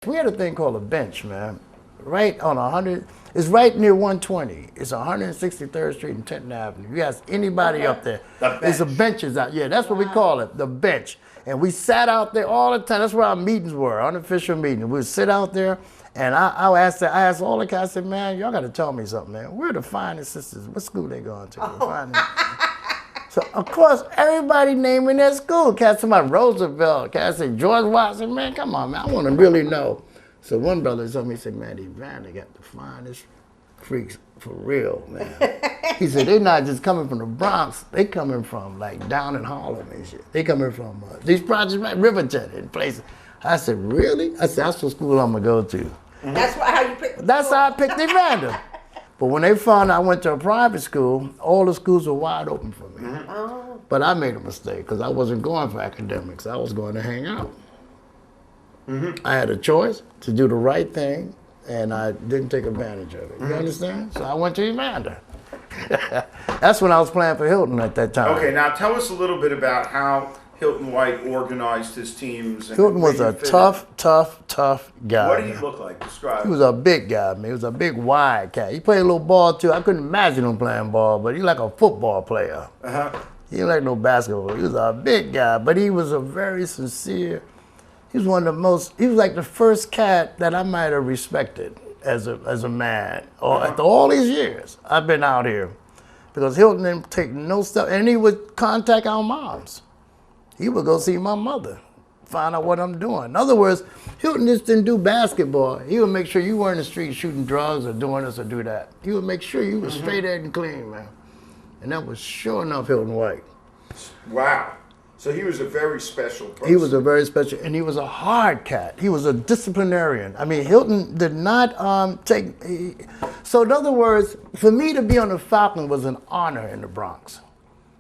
We had a thing called a bench, man. Right on 100, it's right near 120. It's 163rd Street and 10th Avenue. You ask anybody up there, there's a benches out. Yeah, that's what we call it, the bench. And we sat out there all the time. That's where our meetings were, unofficial meetings. We would sit out there, and I asked all the guys, I said, man, y'all got to tell me something, man. We're the finest sisters. What school they going to? So, of course, everybody naming their school. Cats about Roosevelt, cats say George Washington. Man, come on, man, I want to really know. So one brother told me, he said, man, these Vandy got the finest freaks for real, man. He said, they're not just coming from the Bronx, they coming from like down in Harlem and shit. They coming from these projects right Riverton and places. I said, really? I said, that's the school I'm gonna go to. Mm-hmm. That's how you picked. That's how I picked Evander. But when they found out I went to a private school, all the schools were wide open for me. Mm-hmm. Oh. But I made a mistake because I wasn't going for academics. I was going to hang out. Mm-hmm. I had a choice to do the right thing, and I didn't take advantage of it. You understand? So I went to Evander. That's when I was playing for Hilton at that time. Okay, now tell us a little bit about how Hilton White organized his teams. And Hilton was a tough guy. What did he look like? Describe. He was a big guy, man. He was a big wide cat. He played a little ball too. I couldn't imagine him playing ball, but he like a football player. Uh-huh. He didn't like no basketball. He was a big guy, but he was a very sincere. He was one of the most. He was like the first cat that I might have respected as a man. Or after all these years I've been out here, because Hilton didn't take no stuff, and he would contact our moms. He would go see my mother, find out what I'm doing. In other words, Hilton just didn't do basketball. He would make sure you weren't in the street shooting drugs or doing this or do that. He would make sure you were straight edge and clean, man. And that was sure enough Hilton White. Wow. So he was a very special person. He was a very special, and he was a hard cat. He was a disciplinarian. I mean, Hilton did not so in other words, for me to be on the Falcon was an honor in the Bronx.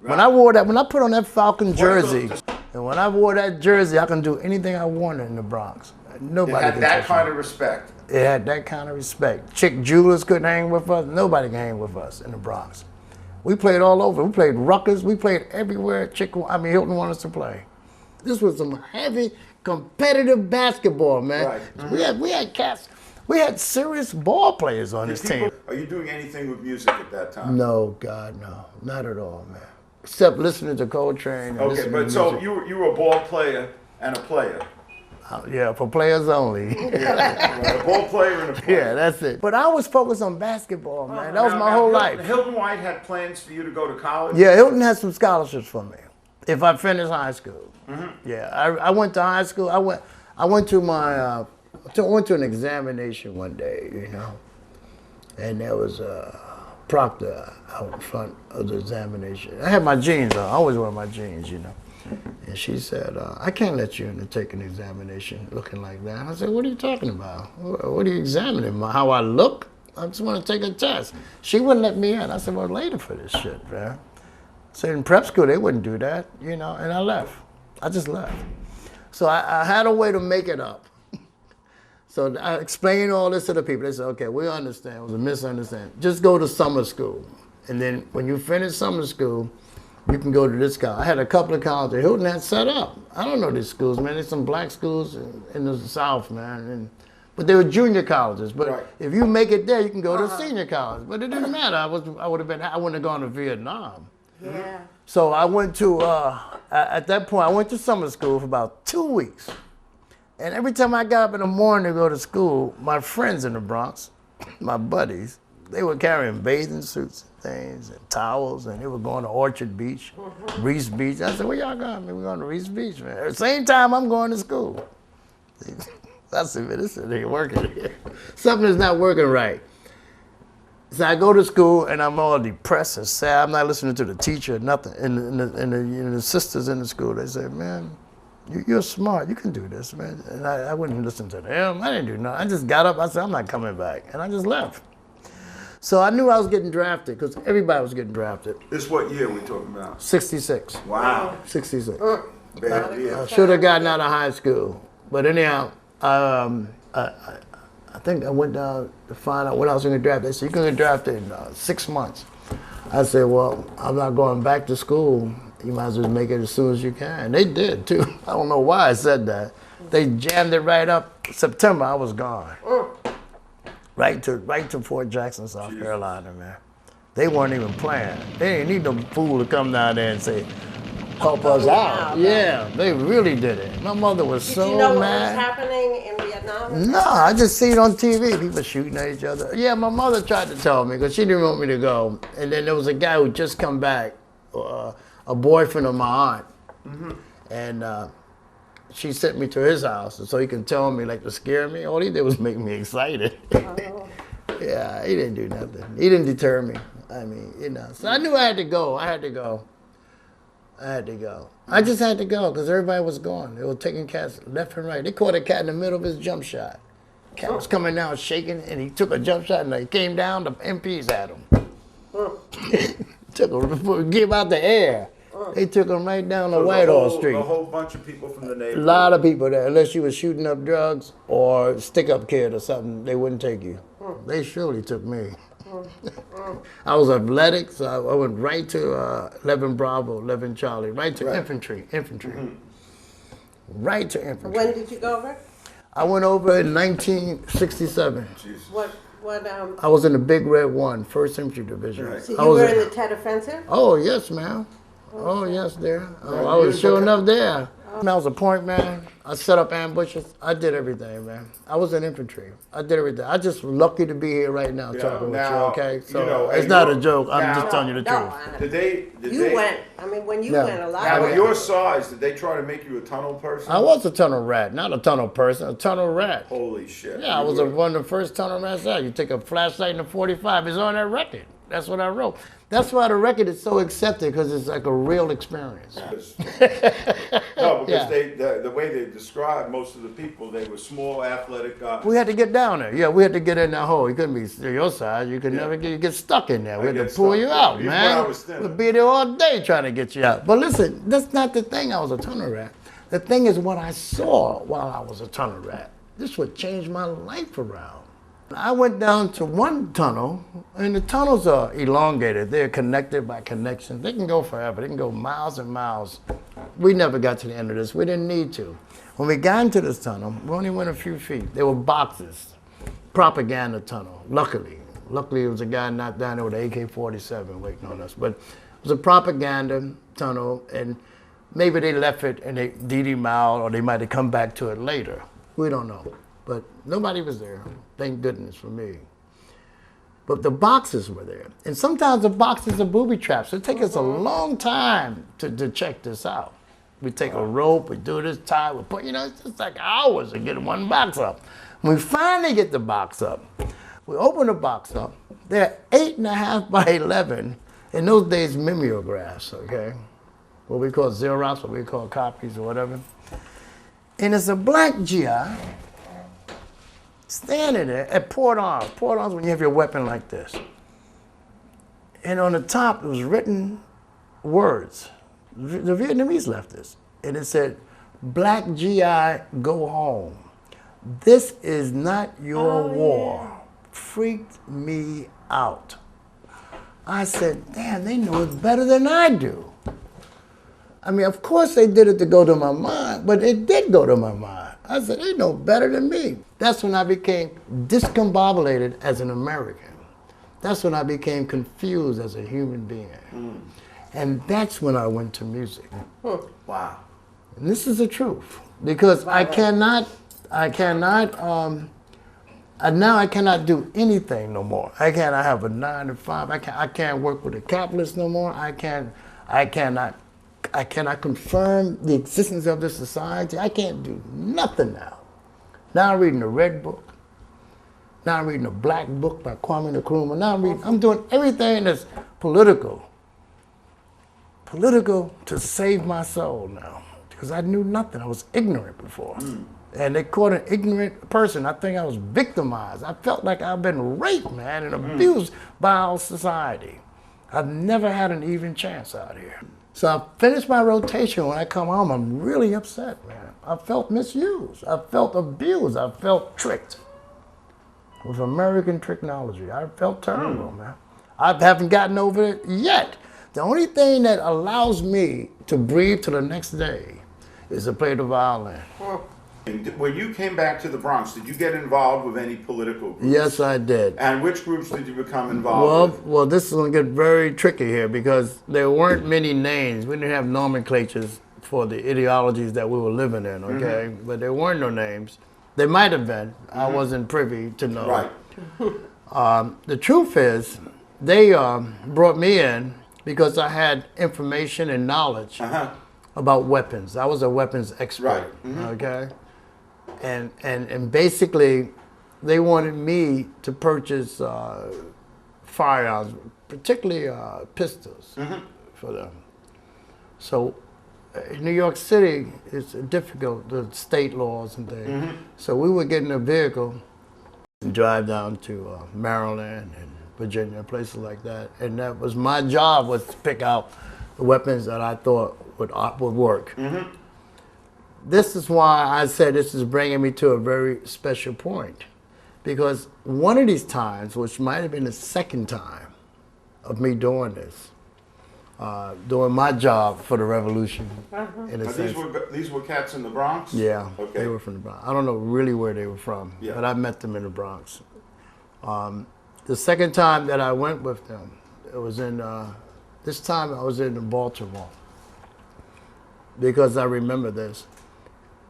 Right. When I put on that Falcon jersey, and when I wore that jersey, I can do anything I wanted in the Bronx. Nobody had that kind of respect. It had that kind of respect. Chick jewelers couldn't hang with us. Nobody can hang with us in the Bronx. We played all over. We played Rutgers. We played everywhere. Hilton wanted us to play. This was some heavy, competitive basketball, man. Right. Mm-hmm. We had cats. We had serious ball players on this team. Are you doing anything with music at that time? No, God, no, not at all, man. Except listening to Coltrane. Okay, but so you were a ball player and a player. Yeah, for players only. Yeah, a ball player and a player. Yeah, that's it. But I was focused on basketball, man. That was my whole life. Hilton White had plans for you to go to college? Yeah, Hilton had some scholarships for me if I finished high school. Mm-hmm. Yeah, I went to high school. I went to an examination one day, you know, and there was a proctor out front of the examination. I had my jeans on. I always wear my jeans, you know. And she said, I can't let you in to take an examination looking like that. I said, what are you talking about? What are you examining? How I look? I just want to take a test. She wouldn't let me in. I said, well, later for this shit, man. So in prep school, they wouldn't do that, you know, and I left. I just left. So I had a way to make it up. So I explained all this to the people. They said, okay, we understand. It was a misunderstanding. Just go to summer school. And then when you finish summer school, you can go to this college. I had a couple of colleges Hilton had set up. I don't know these schools, man. There's some black schools in the South, man. But they were junior colleges. But if you make it there, you can go to senior college. But it didn't matter. I wouldn't have gone to Vietnam. Yeah. So I went to, at that point, I went to summer school for about 2 weeks. And every time I got up in the morning to go to school, my friends in the Bronx, my buddies, they were carrying bathing suits and things and towels, and they were going to Orchard Beach, Reese Beach. I said, where y'all going? Man, we're going to Reese Beach, man. At the same time, I'm going to school. I said, man, this ain't working here. Something is not working right. So I go to school, and I'm all depressed and sad. I'm not listening to the teacher or nothing. And the sisters in the school, they say, man, you're smart. You can do this, man. And I wouldn't listen to them. I didn't do nothing. I just got up. I said, I'm not coming back. And I just left. So I knew I was getting drafted because everybody was getting drafted. This what year we talking about? 66. Wow. 66. Bad year. I should have gotten out of high school. But anyhow, I think I went down to find out when I was going to draft. They said, you're going to get drafted in 6 months. I said, well, I'm not going back to school. You might as well make it as soon as you can. And they did, too. I don't know why I said that. They jammed it right up. September, I was gone. Right to Fort Jackson, South Carolina, man. They weren't even playing. They didn't need no fool to come down there and say, help us out. Yeah, they really did it. My mother was so Did you know what was mad. happening in Vietnam? No, I just see it on TV. People shooting at each other. Yeah, my mother tried to tell me because she didn't want me to go. And then there was a guy who just come back, a boyfriend of my aunt. And she sent me to his house so he can tell me, like, to scare me. All he did was make me excited. Yeah, he didn't do nothing. He didn't deter me. I mean, you know. So I knew I had to go. I had to go. I just had to go because everybody was gone. They were taking cats left and right. They caught a cat in the middle of his jump shot. Cat was coming down shaking, and he took a jump shot, and he came down. The MPs had him. Took him, gave out the air. They took him right down to Whitehall Street. A whole bunch of people from the A neighborhood. lot of people there. Unless you was shooting up drugs or stick-up kid or something, they wouldn't take you. They surely took me. I was athletic, so I went right to 11 Bravo, 11 Charlie, right to infantry. Right to infantry. When did you go over? I went over in 1967. What, I was in the Big Red 1, 1st Infantry Division. Right. so I you was were in the Tet Offensive? Oh, yes, ma'am. Oh, yes, there. Oh, I was sure enough there. I was a point man. I set up ambushes. I did everything, man. I was in infantry. I did everything. I'm just lucky to be here right now talking with you, okay? So you know, it's not a joke. I'm just telling you the truth. Did they? You went. I mean, when you No. went, a lot Now, of at your size, did they try to make you a tunnel person? I was a tunnel rat, not a tunnel person, a tunnel rat. Holy shit. Yeah, I You was were- one of the first tunnel rats out. You take a flashlight and a 45. It's on that record. That's what I wrote. That's why the record is so accepted, because it's like a real experience. No, because Yeah. the way they described most of the people, they were small, athletic guys. We had to get down there. Yeah, we had to get in that hole. You couldn't be your size. You could never get stuck in there. We had to get pull stuck. you out, Even man. when I was thinner. We'd be there all day trying to get you out. But listen, that's not the thing. I was a tunnel rat. The thing is what I saw while I was a tunnel rat. This would change my life around. I went down to one tunnel, and the tunnels are elongated. They're connected by connections. They can go forever. They can go miles and miles. We never got to the end of this. We didn't need to. When we got into this tunnel, we only went a few feet. There were boxes, propaganda tunnel, luckily. Luckily, it was a guy not down there with an AK-47 waiting on us. But it was a propaganda tunnel, and maybe they left it and they DD him out, or they might have come back to it later. We don't know. But nobody was there, thank goodness for me. But the boxes were there. And sometimes the boxes are booby traps. It takes us a long time to check this out. We take a rope, we do this, tie, we put, it's just like hours to get one box up. When we finally get the box up, we open the box up. They're 8.5 by 11. In those days, mimeographs, okay? What we call Xerox, what we call copies or whatever. And it's a black GI standing there at port arms. Port arms when you have your weapon like this. And on the top, it was written words. The Vietnamese left this. And it said, "Black GI, go home. This is not your war." Yeah. Freaked me out. I said, damn, they know it better than I do. I mean, of course they did it to go to my mind, but it did go to my mind. I said, they know better than me. That's when I became discombobulated as an American. That's when I became confused as a human being. And that's when I went to music. Wow. And this is the truth. Because now I cannot do anything no more. I have a 9 to 5. I can't work with a capitalist no more. I cannot confirm the existence of this society. I can't do nothing now. Now I'm reading the Red Book. Now I'm reading the Black Book by Kwame Nkrumah. Now I'm doing everything that's political. Political to save my soul now. Because I knew nothing. I was ignorant before. And they caught an ignorant person. I think I was victimized. I felt like I've been raped, man, and abused by our society. I've never had an even chance out here. So I finished my rotation. When I come home, I'm really upset, man. I felt misused. I felt abused. I felt tricked with American technology. I felt terrible, man. I haven't gotten over it yet. The only thing that allows me to breathe to the next day is to play the violin. When you came back to the Bronx, did you get involved with any political groups? Yes, I did. And which groups did you become involved with? Well, this is going to get very tricky here because there weren't many names. We didn't have nomenclatures for the ideologies that we were living in, okay? But there weren't no names. There might have been. I wasn't privy to know. Right. The truth is, they brought me in because I had information and knowledge about weapons. I was a weapons expert, okay? And basically, they wanted me to purchase firearms, particularly pistols for them. So in New York City, it's difficult, the state laws and things. So we would get in a vehicle and drive down to Maryland and Virginia, places like that. And that was my job, was to pick out the weapons that I thought would work. This is why I said this is bringing me to a very special point. Because one of these times, which might have been the second time of me doing this, doing my job for the revolution, in a sense. These were cats in the Bronx? Yeah, Okay. they were from the Bronx. I don't know really where they were from, Yeah. but I met them in the Bronx. The second time that I went with them, it was in, this time I was in Baltimore, because I remember this.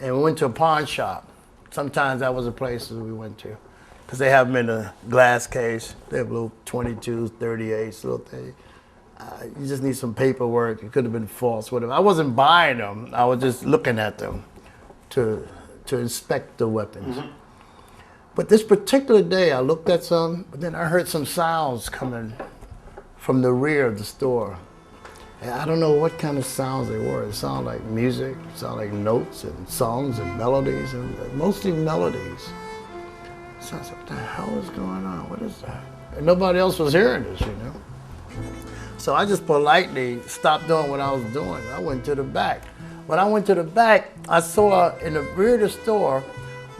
And we went to a pawn shop. Sometimes that was the places we went to, because they have them in a glass case. They have little 22s, 38s, little things. You just need some paperwork. It could have been false, whatever. I wasn't buying them. I was just looking at them to inspect the weapons. But this particular day, I looked at some, but then I heard some sounds coming from the rear of the store. And I don't know what kind of sounds they were. It sounded like music, it sounded like notes and songs and melodies, and mostly melodies. So I said, what the hell is going on? What is that? And nobody else was hearing this, you know? So I just politely stopped doing what I was doing. I went to the back. When I went to the back, I saw in the rear of the store,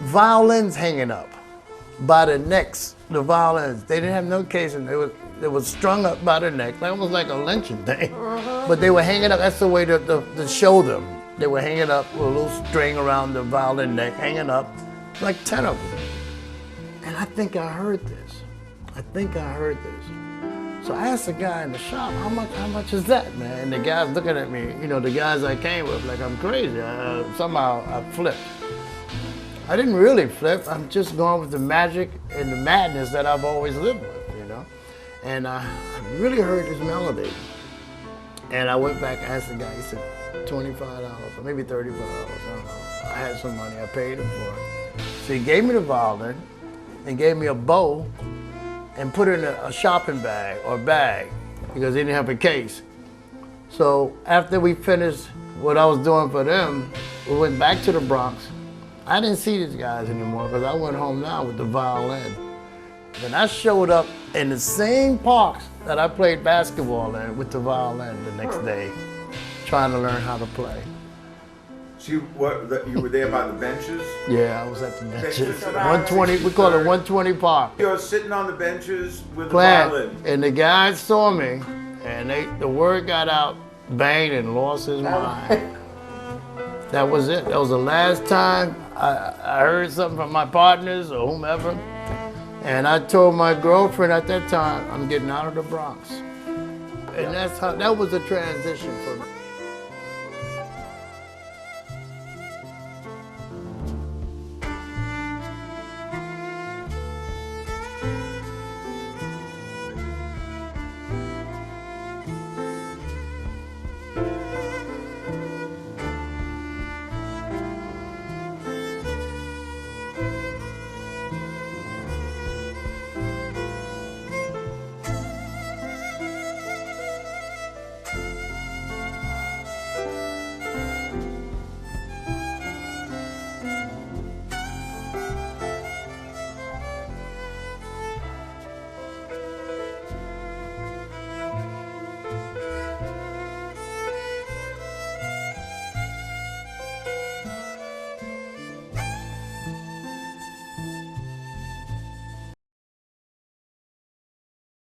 violins hanging up by the necks, the violins. They didn't have no casing. They was strung up by the neck, almost like a lynching thing. But they were hanging up, that's the way to show them. They were hanging up with a little string around the violin neck, hanging up, like 10 of them. And I think I heard this. So I asked the guy in the shop, how much is that, man? And the guy's looking at me, you know, the guys I came with, like I'm crazy. Somehow I flipped. I didn't really flip. I'm just going with the magic and the madness that I've always lived with, you know? And I really heard this melody. And I went back and asked the guy, he said, $25 or maybe $35, I don't know. I had some money, I paid him for it. So he gave me the violin and gave me a bow and put it in a shopping bag or bag because they didn't have a case. So after we finished what I was doing for them, we went back to the Bronx. I didn't see these guys anymore because I went home now with the violin. Then I showed up in the same parks that I played basketball in with the violin the next day, trying to learn how to play. So you were there by the benches? Yeah, I was at the benches. So 120, we call it 120 Park. You were sitting on the benches with the Playing. violin. And the guys saw me, and the word got out, banged and lost his mind. That was it. That was the last time I heard something from my partners or whomever. And I told my girlfriend at that time, I'm getting out of the Bronx. And that was a transition for me.